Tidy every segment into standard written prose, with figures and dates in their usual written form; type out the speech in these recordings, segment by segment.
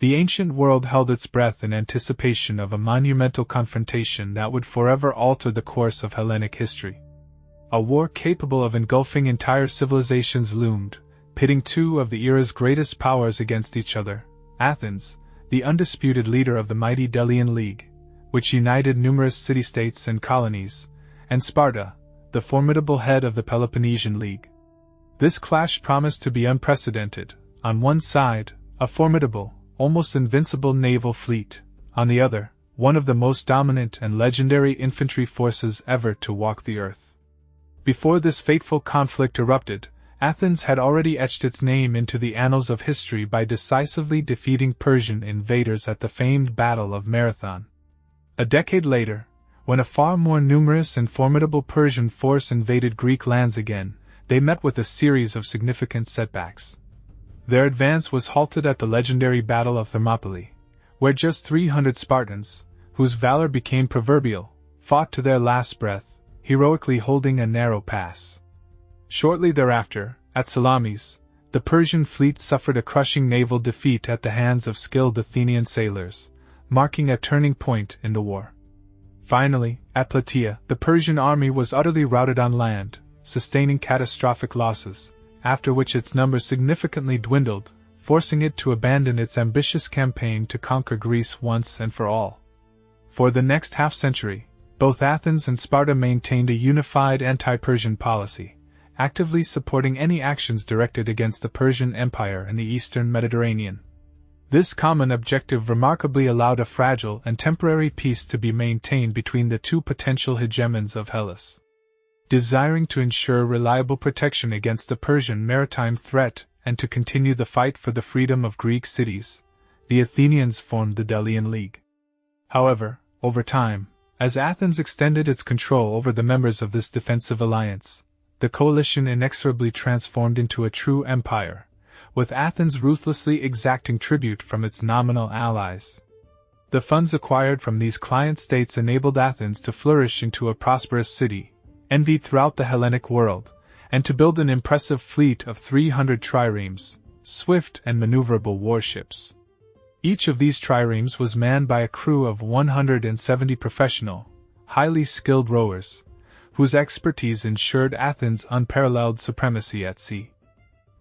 The ancient world held its breath in anticipation of a monumental confrontation that would forever alter the course of Hellenic history. A war capable of engulfing entire civilizations loomed, pitting two of the era's greatest powers against each other: Athens, the undisputed leader of the mighty Delian League, which united numerous city-states and colonies, and Sparta, the formidable head of the Peloponnesian League. This clash promised to be unprecedented. On one side, a formidable, almost invincible naval fleet; on the other, one of the most dominant and legendary infantry forces ever to walk the earth. Before this fateful conflict erupted, Athens had already etched its name into the annals of history by decisively defeating Persian invaders at the famed Battle of Marathon. A decade later, when a far more numerous and formidable Persian force invaded Greek lands again, they met with a series of significant setbacks. Their advance was halted at the legendary Battle of Thermopylae, where just 300 Spartans, whose valor became proverbial, fought to their last breath, heroically holding a narrow pass. Shortly thereafter, at Salamis, the Persian fleet suffered a crushing naval defeat at the hands of skilled Athenian sailors, marking a turning point in the war. Finally, at Plataea, the Persian army was utterly routed on land, sustaining catastrophic losses, after which its numbers significantly dwindled, forcing it to abandon its ambitious campaign to conquer Greece once and for all. For the next half-century, both Athens and Sparta maintained a unified anti-Persian policy, actively supporting any actions directed against the Persian Empire in the eastern Mediterranean. This common objective remarkably allowed a fragile and temporary peace to be maintained between the two potential hegemons of Hellas. Desiring to ensure reliable protection against the Persian maritime threat and to continue the fight for the freedom of Greek cities, the Athenians formed the Delian League. However, over time, as Athens extended its control over the members of this defensive alliance, the coalition inexorably transformed into a true empire, with Athens ruthlessly exacting tribute from its nominal allies. The funds acquired from these client states enabled Athens to flourish into a prosperous city, envied throughout the Hellenic world, and to build an impressive fleet of 300 triremes, swift and maneuverable warships. Each of these triremes was manned by a crew of 170 professional, highly skilled rowers, whose expertise ensured Athens' unparalleled supremacy at sea.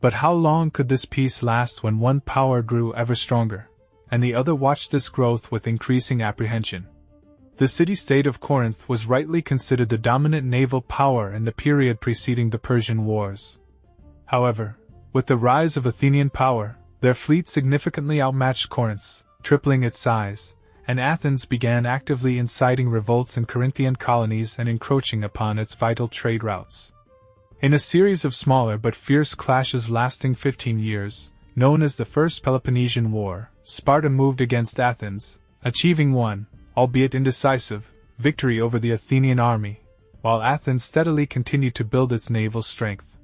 But how long could this peace last when one power grew ever stronger, and the other watched this growth with increasing apprehension? The city-state of Corinth was rightly considered the dominant naval power in the period preceding the Persian Wars. However, with the rise of Athenian power, their fleet significantly outmatched Corinth's, tripling its size, and Athens began actively inciting revolts in Corinthian colonies and encroaching upon its vital trade routes. In a series of smaller but fierce clashes lasting 15 years, known as the First Peloponnesian War, Sparta moved against Athens, achieving one, albeit indecisive, victory over the Athenian army, while Athens steadily continued to build its naval strength.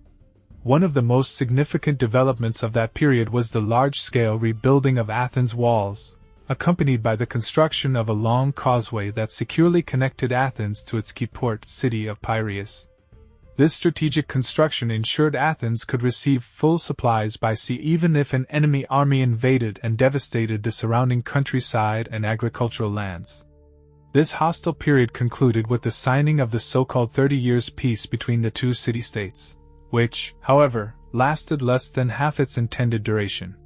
One of the most significant developments of that period was the large-scale rebuilding of Athens' walls, accompanied by the construction of a long causeway that securely connected Athens to its key port city of Piraeus. This strategic construction ensured Athens could receive full supplies by sea even if an enemy army invaded and devastated the surrounding countryside and agricultural lands. This hostile period concluded with the signing of the so-called 30 Years' Peace between the two city-states, which, however, lasted less than half its intended duration.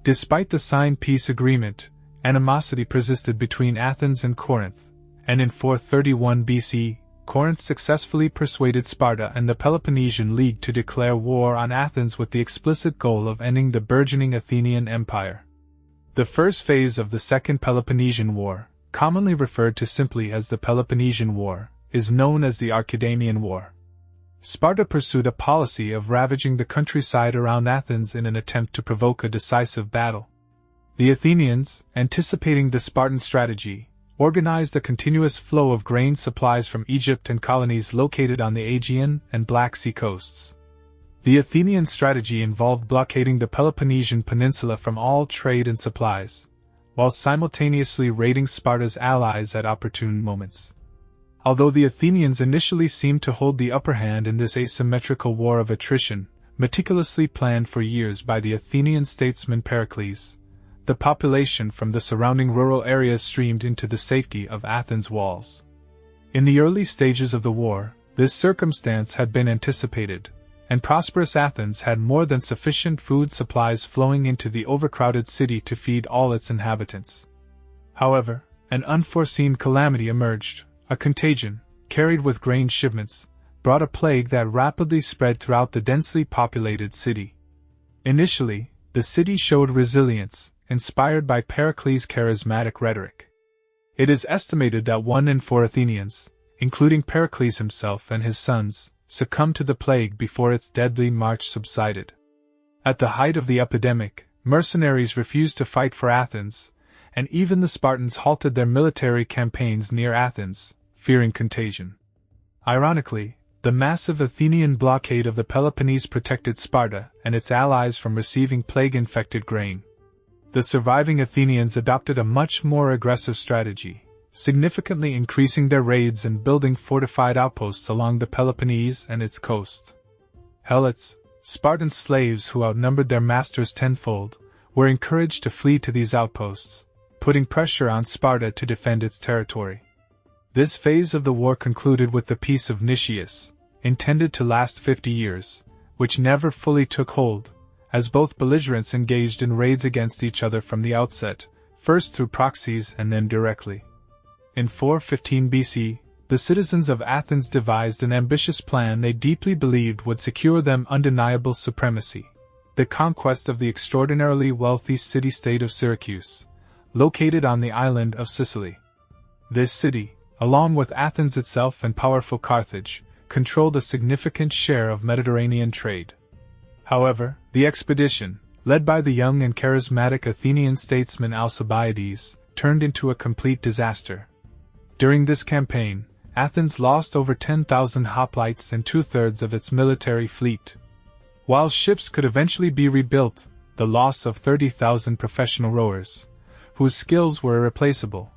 Despite the signed peace agreement, animosity persisted between Athens and Corinth, and in 431 BC, Corinth successfully persuaded Sparta and the Peloponnesian League to declare war on Athens with the explicit goal of ending the burgeoning Athenian Empire. The first phase of the Second Peloponnesian War, commonly referred to simply as the Peloponnesian War, is known as the Archidamian War. Sparta pursued a policy of ravaging the countryside around Athens in an attempt to provoke a decisive battle. The Athenians, anticipating the Spartan strategy, organized a continuous flow of grain supplies from Egypt and colonies located on the Aegean and Black Sea coasts. The Athenian strategy involved blockading the Peloponnesian Peninsula from all trade and supplies, while simultaneously raiding Sparta's allies at opportune moments. Although the Athenians initially seemed to hold the upper hand in this asymmetrical war of attrition, meticulously planned for years by the Athenian statesman Pericles, the population from the surrounding rural areas streamed into the safety of Athens' walls. In the early stages of the war, this circumstance had been anticipated, and prosperous Athens had more than sufficient food supplies flowing into the overcrowded city to feed all its inhabitants. However, an unforeseen calamity emerged. A contagion, carried with grain shipments, brought a plague that rapidly spread throughout the densely populated city. Initially, the city showed resilience, inspired by Pericles' charismatic rhetoric. It is estimated that 1 in 4 Athenians, including Pericles himself and his sons, succumbed to the plague before its deadly march subsided. At the height of the epidemic, mercenaries refused to fight for Athens, and even the Spartans halted their military campaigns near Athens, fearing contagion. Ironically, the massive Athenian blockade of the Peloponnese protected Sparta and its allies from receiving plague-infected grain. The surviving Athenians adopted a much more aggressive strategy, significantly increasing their raids and building fortified outposts along the Peloponnese and its coast. Helots, Spartan slaves who outnumbered their masters tenfold, were encouraged to flee to these outposts, putting pressure on Sparta to defend its territory. This phase of the war concluded with the Peace of Nicias, intended to last 50 years, which never fully took hold, as both belligerents engaged in raids against each other from the outset, first through proxies and then directly. In 415 BC, the citizens of Athens devised an ambitious plan they deeply believed would secure them undeniable supremacy: the conquest of the extraordinarily wealthy city-state of Syracuse, located on the island of Sicily. This city, along with Athens itself and powerful Carthage, controlled a significant share of Mediterranean trade. However, the expedition, led by the young and charismatic Athenian statesman Alcibiades, turned into a complete disaster. During this campaign, Athens lost over 10,000 hoplites and 2/3 of its military fleet. While ships could eventually be rebuilt, the loss of 30,000 professional rowers, whose skills were irreplaceable,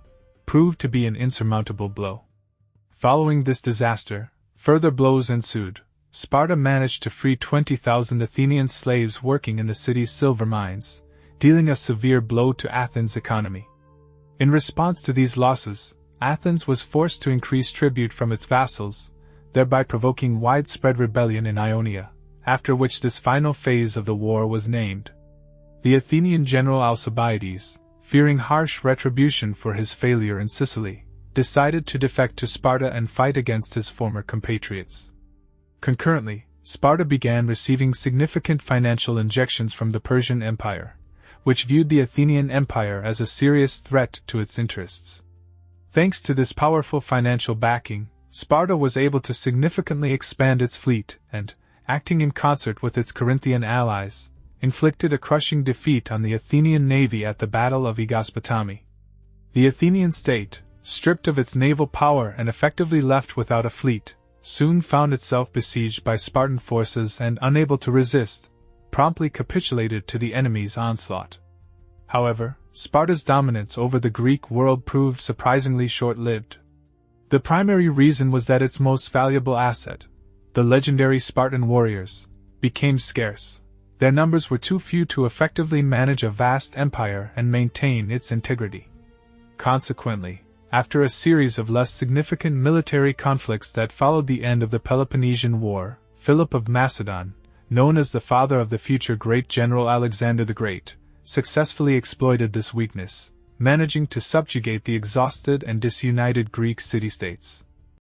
proved to be an insurmountable blow. Following this disaster, further blows ensued. Sparta managed to free 20,000 Athenian slaves working in the city's silver mines, dealing a severe blow to Athens' economy. In response to these losses, Athens was forced to increase tribute from its vassals, thereby provoking widespread rebellion in Ionia, after which this final phase of the war was named. The Athenian general Alcibiades, fearing harsh retribution for his failure in Sicily, decided to defect to Sparta and fight against his former compatriots. Concurrently, Sparta began receiving significant financial injections from the Persian Empire, which viewed the Athenian Empire as a serious threat to its interests. Thanks to this powerful financial backing, Sparta was able to significantly expand its fleet and, acting in concert with its Corinthian allies, inflicted a crushing defeat on the Athenian navy at the Battle of Aegospotami. The Athenian state, stripped of its naval power and effectively left without a fleet, soon found itself besieged by Spartan forces and, unable to resist, promptly capitulated to the enemy's onslaught. However, Sparta's dominance over the Greek world proved surprisingly short-lived. The primary reason was that its most valuable asset, the legendary Spartan warriors, became scarce. Their numbers were too few to effectively manage a vast empire and maintain its integrity. Consequently, after a series of less significant military conflicts that followed the end of the Peloponnesian War, Philip of Macedon, known as the father of the future great general Alexander the Great, successfully exploited this weakness, managing to subjugate the exhausted and disunited Greek city-states.